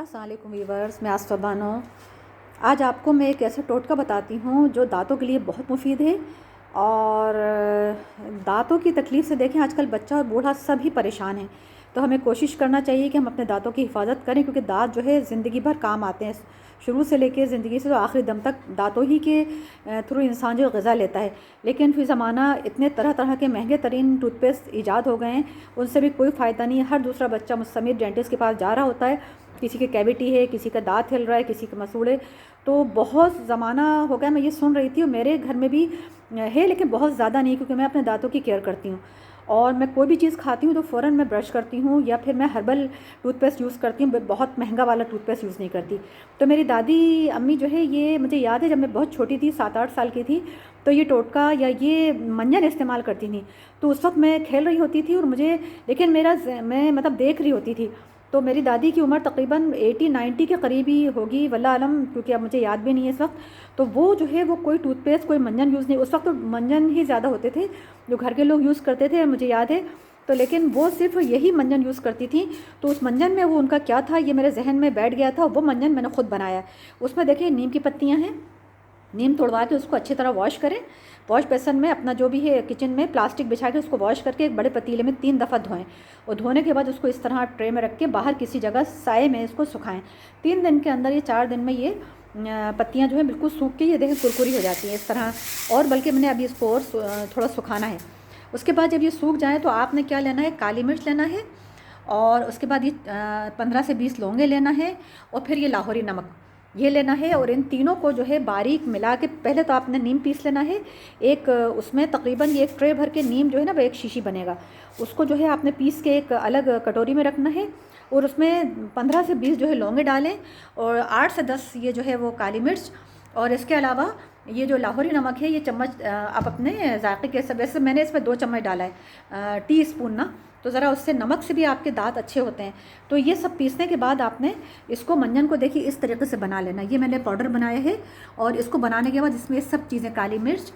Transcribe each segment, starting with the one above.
अस्सलाम वालेकुम वीवर्स, मैं आसफ़ा बानो। आज आपको मैं एक ऐसा टोटका बताती हूँ जो दांतों के लिए बहुत मुफीद है। और दांतों की तकलीफ़ से देखें आजकल बच्चा और बूढ़ा सभी परेशान हैं। तो हमें कोशिश करना चाहिए कि हम अपने दांतों की हिफाजत करें, क्योंकि दांत जो है ज़िंदगी भर काम आते हैं। शुरू से लेकर ज़िंदगी से तो आखिरी दम तक दांतों ही के थ्रू इंसान जो ग़िज़ा लेता है। लेकिन फिर ज़माना इतने तरह तरह के महंगे तरीन टूथपेस्ट ईजाद हो गए हैं, उनसे भी कोई फ़ायदा नहीं है। हर दूसरा बच्चा मुझ समेत डेंटिस्ट के पास जा रहा होता है। किसी के कैविटी है, किसी का दांत हिल रहा है, किसी के मसूड़े। तो बहुत ज़माना हो गया मैं ये सुन रही थी, और मेरे घर में भी है, लेकिन बहुत ज़्यादा नहीं, क्योंकि मैं अपने दांतों की केयर करती हूँ। और मैं कोई भी चीज़ खाती हूँ तो फ़ौरन मैं ब्रश करती हूँ, या फिर मैं हर्बल टूथपेस्ट यूज़ करती हूँ। बहुत महंगा वाला टूथपेस्ट यूज़ नहीं करती। तो मेरी दादी अम्मी जो है, ये मुझे याद है जब मैं बहुत छोटी थी, 7-8 साल की थी, तो ये टोटका या ये मंजन इस्तेमाल करती थी। तो उस वक्त मैं खेल रही होती थी, और मुझे, लेकिन मैं मतलब देख रही होती थी। तो मेरी दादी की उम्र तकरीबन 80-90 के करीब ही होगी, वल्लाह आलम, क्योंकि अब मुझे याद भी नहीं है इस वक्त। तो वो जो है वो कोई टूथपेस्ट, कोई मंजन यूज़ नहीं, उस वक्त तो मंजन ही ज़्यादा होते थे जो घर के लोग यूज़ करते थे, मुझे याद है। तो लेकिन वो सिर्फ यही मंजन यूज़ करती थी। तो उस मंजन में वो उनका क्या था, ये मेरे जहन में बैठ गया था। वो मंजन मैंने खुद बनाया। उसमें देखिए नीम की पत्तियाँ हैं, नीम तोड़वा के उसको अच्छी तरह वॉश करें। वॉश बेसन में अपना जो भी है किचन में प्लास्टिक बिछा के उसको वॉश करके एक बड़े पतीले में 3 दफ़ा धोएं। और धोने के बाद उसको इस तरह ट्रे में रख के बाहर किसी जगह साए में इसको सुखाएं। 3 दिन के अंदर, ये 4 दिन में ये पत्तियां जो है बिल्कुल सूख के ये देखें कुरकुरी हो जाती हैं इस तरह। और बल्कि मैंने अभी इसको और थोड़ा सुखाना है। उसके बाद जब ये सूख जाए तो आपने क्या लेना है, काली मिर्च लेना है, और उसके बाद ये 15 से 20 लौंगे लेना है, और फिर ये लाहौरी नमक ये लेना है। और इन तीनों को जो है बारीक मिला के पहले तो आपने नीम पीस लेना है। एक उसमें तकरीबन ये एक ट्रे भर के नीम जो है ना, वो एक शीशी बनेगा। उसको जो है आपने पीस के एक अलग कटोरी में रखना है, और उसमें 15 से 20 जो है लौंगे डालें, और 8 से 10 ये जो है वो काली मिर्च। और इसके अलावा ये जो लाहौरी नमक है, ये चम्मच आप अपने जायके के हिसाब, वैसे मैंने इसमें 2 चम्मच डाला है, टी स्पून ना, तो ज़रा उससे नमक से भी आपके दांत अच्छे होते हैं। तो ये सब पीसने के बाद आपने इसको मंजन को देखिए इस तरीके से बना लेना। ये मैंने पाउडर बनाया है, और इसको बनाने के बाद इसमें सब चीज़ें, काली मिर्च,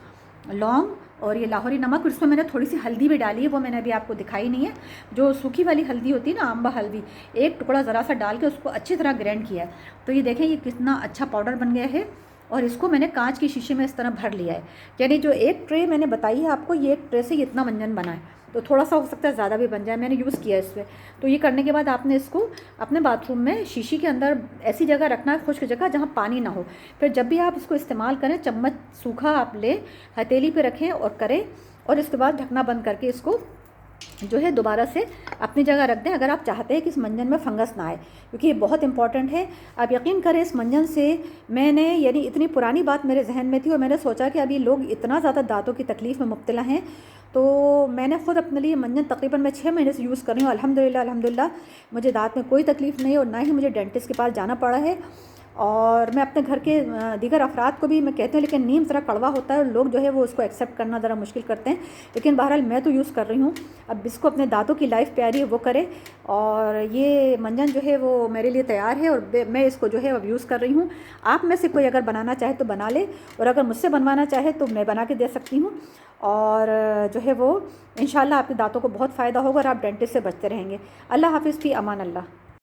लौंग और ये लाहौरी नमक, और इसमें मैंने थोड़ी सी हल्दी भी डाली है, वो मैंने अभी आपको दिखाई नहीं है। जो सूखी वाली हल्दी होती है ना, अम्बा हल्दी, एक टुकड़ा ज़रा सा डाल के उसको अच्छी तरह ग्राइंड किया है। तो ये देखें ये कितना अच्छा पाउडर बन गया है। और इसको मैंने कांच की शीशे में इस तरह भर लिया है। यानी जो एक ट्रे मैंने बताई है आपको, ये एक ट्रे से इतना मंजन बना है। तो थोड़ा सा हो सकता है ज़्यादा भी बन जाए, मैंने यूज़ किया इसमें। तो ये करने के बाद आपने इसको अपने बाथरूम में शीशी के अंदर ऐसी जगह रखना है, खुश्क जगह जहाँ पानी ना हो। फिर जब भी आप इसको इस्तेमाल करें, चम्मच सूखा आप लें, हथेली पे रखें और करें, और इसके बाद ढकना बंद करके इसको जो है दोबारा से अपनी जगह रख दें, अगर आप चाहते हैं कि इस मंजन में फंगस ना आए, क्योंकि ये बहुत इंपॉर्टेंट है। आप यकीन करें, इस मंजन से मैंने, यानी इतनी पुरानी बात मेरे जहन में थी, और मैंने सोचा कि अभी लोग इतना ज़्यादा दांतों की तकलीफ़ में मुब्तला हैं, तो मैंने ख़ुद अपने लिए मंजन तकरीबन मैं 6 महीने से यूज़ कर रही हूँ। अल्हम्दुलिल्लाह मुझे दांत में कोई तकलीफ़ नहीं है, और ना ही मुझे डेंटिस्ट के पास जाना पड़ा है। और मैं अपने घर के दीगर अफराद को भी मैं कहती हूँ, लेकिन नीम ज़रा कड़वा होता है, और लोग जो है वो उसको एक्सेप्ट करना ज़रा मुश्किल करते हैं। लेकिन बहरहाल मैं तो यूज़ कर रही हूँ। अब इसको अपने दांतों की लाइफ प्यारी है वो करे। और ये मंजन जो है वो मेरे लिए तैयार है, और मैं इसको जो है अब यूज़ कर रही हूँ। आप में से कोई अगर बनाना चाहे तो बना ले, और अगर मुझसे बनवाना चाहे तो मैं बना के दे सकती हूँ। और जो है वो इंशाल्लाह आपके दांतों को बहुत फ़ायदा होगा, और आप डेंटिस्ट से बचते रहेंगे। अल्लाह हाफ़िज़, फ़ी अमान अल्लाह।